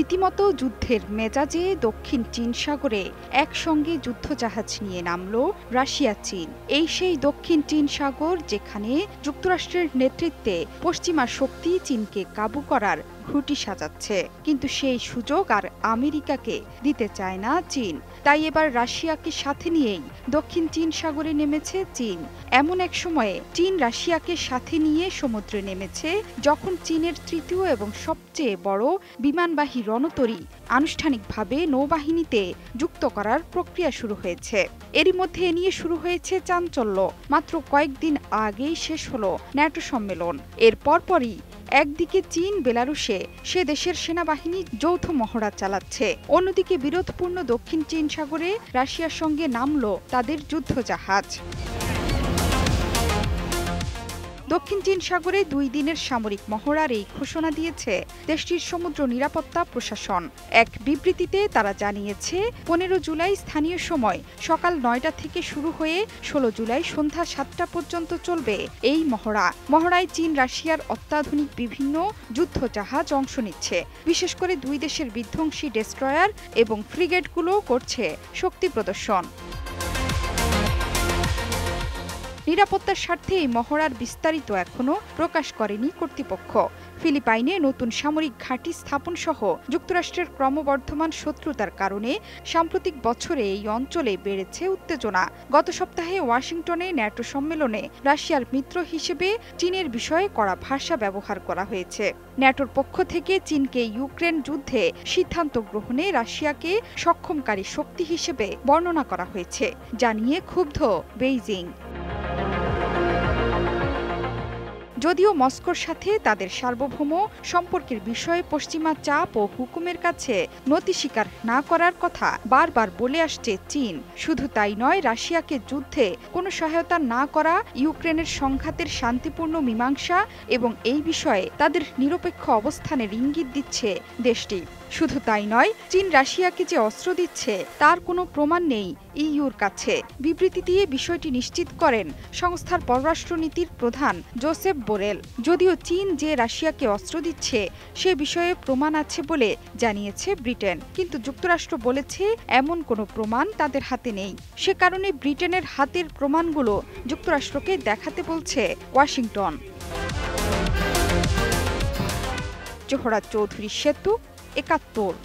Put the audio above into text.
রীতিমতো যুদ্ধের মেজাজে দক্ষিণ চীন সাগরে একসঙ্গে যুদ্ধজাহাজ নিয়ে নামল রাশিয়া চীন। এই সেই দক্ষিণ চীন সাগর যেখানে যুক্তরাষ্ট্রের নেতৃত্বে পশ্চিমা শক্তি চীনকে কাবু করার ঘুঁটি সাজাচ্ছে, কিন্তু সেই সুযোগ আর আমেরিকাকে দিতে চায় না চীন। তাই এবার রাশিয়াকে সাথে নিয়েই দক্ষিণ চীন সাগরে নেমেছে চীন। এমন এক সময়ে চীন রাশিয়াকে সাথে নিয়ে সমুদ্রে নেমেছে যখন চীনের তৃতীয় এবং সবচেয়ে বড় বিমানবাহী রণতরী আনুষ্ঠানিকভাবে নৌবাহিনীতে যুক্ত করার প্রক্রিয়া শুরু হয়েছে। এরই মধ্যে এ নিয়ে শুরু হয়েছে চাঞ্চল্য। মাত্র কয়েকদিন আগেই শেষ হলো ন্যাটো সম্মেলন। এর পরপরই একদিকে চীন বেলারুশে সে দেশের সেনাবাহিনী যৌথ মহড়া চালাচ্ছে, অন্যদিকে বিরোধপূর্ণ দক্ষিণ চীন সাগরে রাশিয়ার সঙ্গে নামল তাদের যুদ্ধজাহাজ। দক্ষিণ চীন সাগরে 2 দিনের সামরিক মহড়ার এই ঘোষণা দিয়েছে দেশটির সমুদ্র নিরাপত্তা প্রশাসন। এক বিবৃতিতে তারা জানিয়েছে 15 জুলাই স্থানীয় সময় সকাল 9টা থেকে শুরু হয়ে 16 জুলাই সন্ধ্যা 7টা পর্যন্ত চলবে এই মহড়া। মহড়ায় চীন রাশিয়ার অত্যাধুনিক বিভিন্ন যুদ্ধজাহাজ অংশ নিচ্ছে। বিশেষ করে 2 দেশের বিধ্বংসী ডেস্ট্রয়ার এবং ফ্রিগেটগুলো করছে শক্তি প্রদর্শন। নিরাপত্তার স্বার্থে এই মহড়ার বিস্তারিত এখনো প্রকাশ করেনি কর্তৃপক্ষ। ফিলিপাইনে নতুন সামরিক ঘাঁটি স্থাপন সহ যুক্তরাষ্ট্রের ক্রমবর্ধমান শত্রুতার কারণে সাম্প্রতিক বছরে এই অঞ্চলে বেড়েছে উত্তেজনা। গত সপ্তাহে ওয়াশিংটনে ন্যাটো সম্মেলনে রাশিয়ার মিত্র হিসেবে চীনের বিষয়ে কড়া ভাষা ব্যবহার করা হয়েছে। ন্যাটোর পক্ষ থেকে চীনকে ইউক্রেন যুদ্ধে সিদ্ধান্ত গ্রহণে রাশিয়াকে সক্ষমকারী শক্তি হিসেবে বর্ণনা করা হয়েছে, জানিয়ে ক্ষুব্ধ বেইজিং। যদিও মস্কোর সাথে তাদের সার্বভৌম সম্পর্কের বিষয়ে পশ্চিমা চাপ ও হুকুমের কাছে নতি স্বীকার না করার কথা বারবার বলে আসছে চীন। শুধু তাই নয়, রাশিয়াকে যুদ্ধে কোনো সহায়তা না করা, ইউক্রেনের সংঘাতের শান্তিপূর্ণ মীমাংসা এবং এই বিষয়ে তাদের নিরপেক্ষ অবস্থানের ইঙ্গিত দিচ্ছে দেশটি। শুধু তাই নয়, চীন রাশিয়াকে যে অস্ত্র দিচ্ছে তার কোনো প্রমাণ নেই ইইউর কাছে। বিবৃতি দিয়ে বিষয়টি নিশ্চিত করেন সংস্থার পররাষ্ট্রনীতির প্রধান জোসেফ বোরেল। যদিও চীন যে রাশিয়াকে অস্ত্র দিচ্ছে সে বিষয়ে প্রমাণ আছে বলে জানিয়েছে ব্রিটেন, কিন্তু যুক্তরাষ্ট্র বলেছে এমন কোনো প্রমাণ তাদের হাতে নেই। সে কারণে ব্রিটেনের হাতের প্রমাণগুলো যুক্তরাষ্ট্রকে দেখাতে বলছে ওয়াশিংটন। জোহরা চৌধুরী সেতু, ৭১।